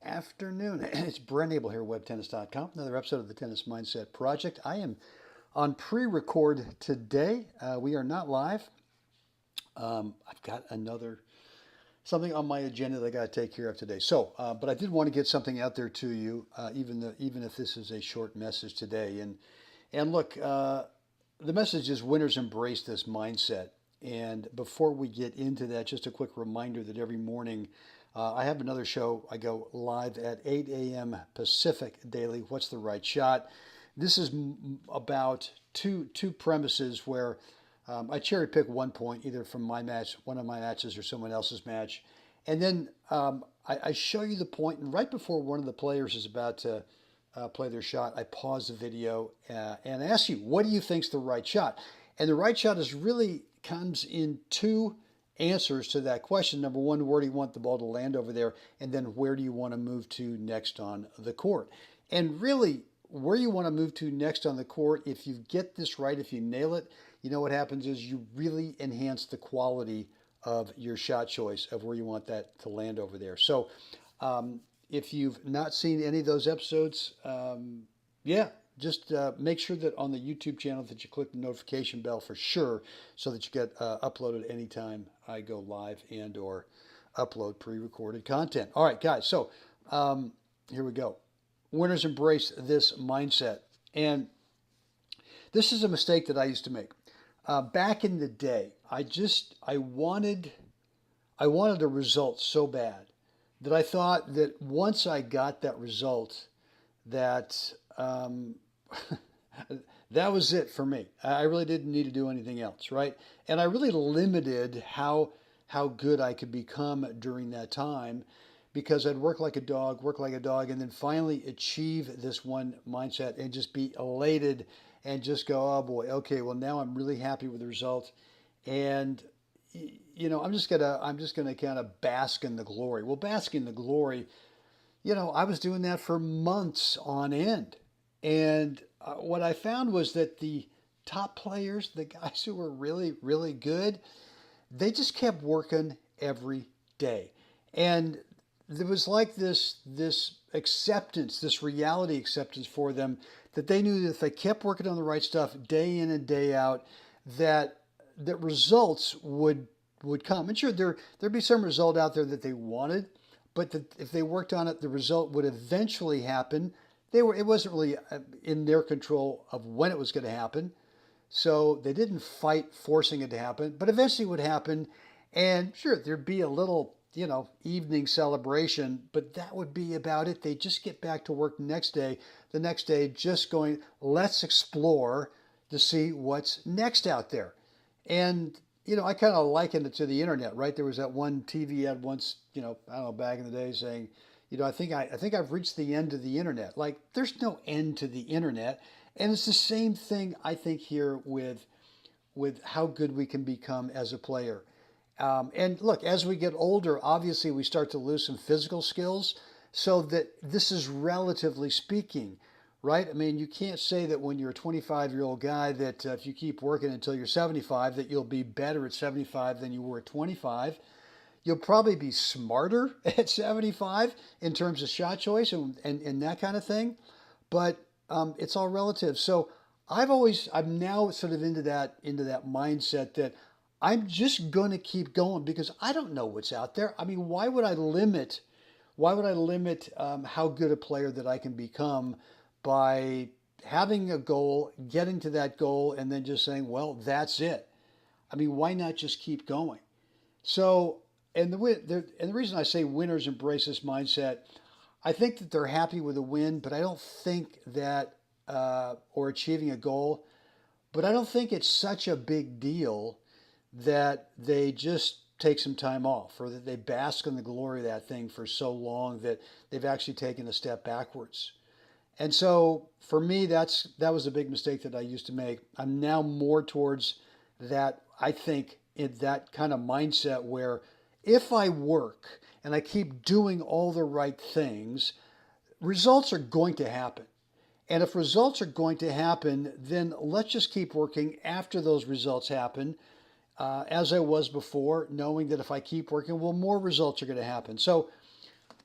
afternoon. It's Brent Abel here, WebTennis.com. Another episode of the Tennis Mindset Project. I am on pre-record today. We are not live. I've got something on my agenda that I got to take care of today. But I did want to get something out there to you, even if this is a short message today. And look, the message is winners embrace this mindset. And before we get into that, just a quick reminder that every morning I have another show. I go live at 8 a.m. Pacific daily. What's the right shot? This is about two premises where I cherry pick one point, either from my match, one of my matches, or someone else's match, and then I show you the point. And right before one of the players is about to play their shot, I pause the video and ask you, what do you think's the right shot? And the right shot comes in two answers to that question. Number one, where do you want the ball to land over there? And then where do you want to move to next on the court? And really, where you want to move to next on the court, if you get this right, if you nail it, you know what happens is you really enhance the quality of your shot choice of where you want that to land over there. So if you've not seen any of those episodes, just make sure that on the YouTube channel that you click the notification bell for sure, so that you get uploaded anytime I go live and or upload pre-recorded content. All right, guys, so here we go. Winners embrace this mindset. And this is a mistake that I used to make. Back in the day, I wanted a result so bad that I thought that once I got that result, that that was it for me. I really didn't need to do anything else, right? And I really limited how good I could become during that time, because I'd work like a dog, and then finally achieve this one mindset and just be elated and just go, oh boy, okay, well now I'm really happy with the result, and I'm just gonna kind of bask in the glory. Well, bask in the glory, I was doing that for months on end. And what I found was that the top players, the guys who were really, really good, they just kept working every day. And there was like this acceptance, this reality acceptance for them, that they knew that if they kept working on the right stuff day in and day out, that results would come. And sure, there'd be some result out there that they wanted, but if they worked on it, the result would eventually happen. It wasn't really in their control of when it was going to happen, so they didn't fight forcing it to happen. But eventually, it would happen, and sure, there'd be a little, evening celebration, but that would be about it. They just get back to work the next day, just going, let's explore to see what's next out there. And I kind of likened it to the internet, right? There was that one TV ad once, I don't know, back in the day, saying, I think I've reached the end of the internet. Like, there's no end to the internet. And it's the same thing, I think, here with how good we can become as a player. And look, as we get older, obviously we start to lose some physical skills, so that this is relatively speaking, right? I mean, you can't say that when you're a 25-year-old guy that if you keep working until you're 75, that you'll be better at 75 than you were at 25. You'll probably be smarter at 75 in terms of shot choice and that kind of thing, but it's all relative. So I'm now sort of into that mindset that I'm just going to keep going, because I don't know what's out there. I mean, why would I limit how good a player that I can become by having a goal, getting to that goal, and then just saying, well, that's it? I mean, why not just keep going? So, and the reason I say winners embrace this mindset, I think that they're happy with a win, but I don't think that, or achieving a goal, but I don't think it's such a big deal that they just take some time off, or that they bask in the glory of that thing for so long that they've actually taken a step backwards. And so for me, that was a big mistake that I used to make. I'm now more towards that, I think, in that kind of mindset where if I work and I keep doing all the right things, results are going to happen. And if results are going to happen, then let's just keep working after those results happen, as I was before, knowing that if I keep working, well, more results are going to happen. So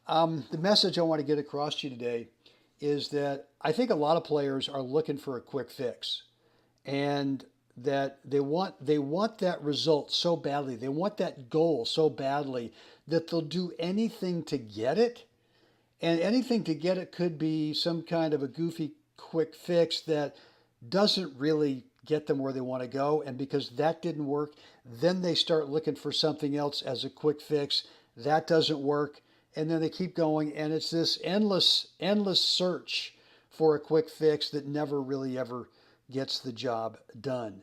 The message I want to get across to you today is that I think a lot of players are looking for a quick fix, and that they want that result so badly, they want that goal so badly that they'll do anything to get it. And anything to get it could be some kind of a goofy quick fix that doesn't really get them where they want to go. And because that didn't work, then they start looking for something else as a quick fix. That doesn't work. And then they keep going. And it's this endless search for a quick fix that never really ever gets the job done.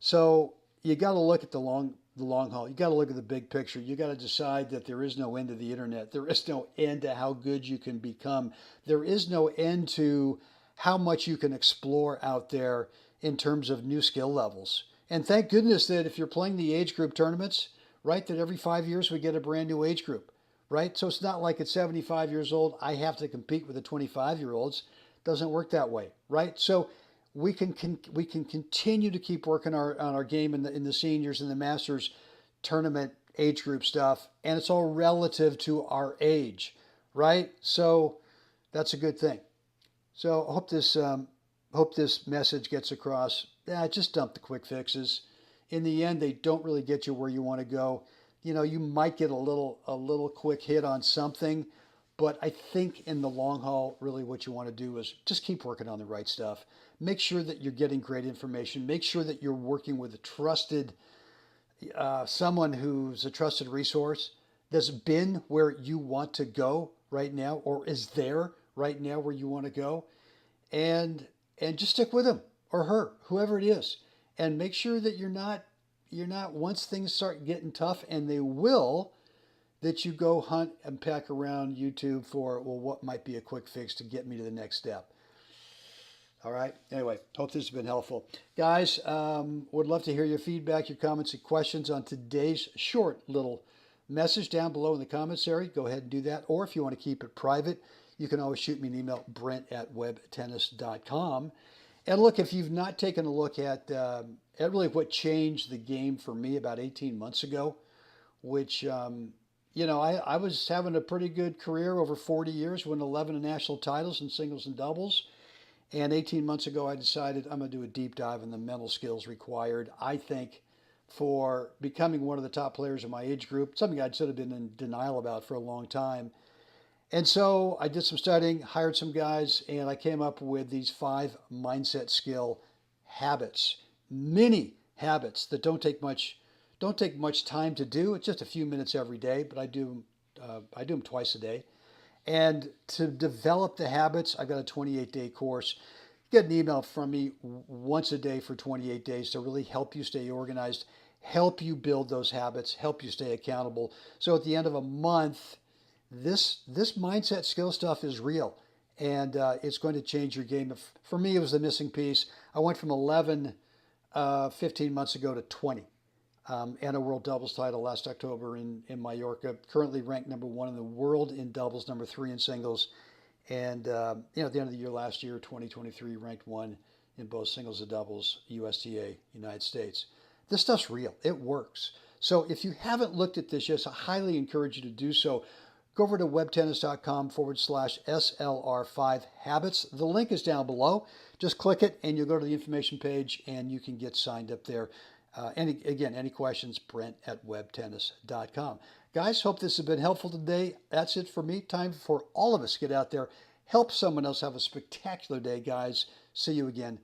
So you got to look at the long haul. You got to look at the big picture. You got to decide that there is no end to the internet. There is no end to how good you can become. There is no end to how much you can explore out there in terms of new skill levels. And thank goodness that if you're playing the age group tournaments, right, that every 5 years we get a brand new age group, right? So it's not like at 75 years old, I have to compete with the 25-year-olds. It doesn't work that way, right? So we can continue to keep working on our game in the seniors and the masters tournament age group stuff, and it's all relative to our age, right? So that's a good thing. So I hope this message gets across. Yeah, just dump the quick fixes. In the end, they don't really get you where you want to go. You might get a little quick hit on something, but I think in the long haul, really what you want to do is just keep working on the right stuff. Make sure that you're getting great information. Make sure that you're working with a trusted, someone who's a trusted resource that's been where you want to go right now, or is there right now where you want to go, and just stick with him or her, whoever it is, and make sure that you're not once things start getting tough, and they will, that you go hunt and pack around YouTube for, well, what might be a quick fix to get me to the next step. All right. Anyway, hope this has been helpful. Guys, would love to hear your feedback, your comments, and questions on today's short little message down below in the comments area. Go ahead and do that. Or if you want to keep it private, you can always shoot me an email, brent@webtennis.com. And look, if you've not taken a look at really what changed the game for me about 18 months ago, which, I was having a pretty good career over 40 years, won 11 national titles in singles and doubles. And 18 months ago, I decided I'm going to do a deep dive in the mental skills required, I think, for becoming one of the top players in my age group, something I'd sort of been in denial about for a long time. And so I did some studying, hired some guys, and I came up with these 5 mindset skill habits, mini habits that don't take much time to do. It's just a few minutes every day, but I do them twice a day. And to develop the habits, I've got a 28-day course. You get an email from me once a day for 28 days to really help you stay organized, help you build those habits, help you stay accountable. So at the end of a month, this mindset skill stuff is real, and it's going to change your game. For me, it was the missing piece. I went from 11, 15 months ago to 20. And a world doubles title last October in Mallorca. Currently ranked number 1 in the world in doubles, number 3 in singles. And at the end of the year last year, 2023, ranked 1 in both singles and doubles, USTA, United States. This stuff's real. It works. So if you haven't looked at this yet, I highly encourage you to do so. Go over to webtennis.com/SLR5 habits. The link is down below. Just click it and you'll go to the information page and you can get signed up there. Any questions, Brent@webtennis.com. Guys, hope this has been helpful today. That's it for me. Time for all of us to get out there, help someone else have a spectacular day, guys. See you again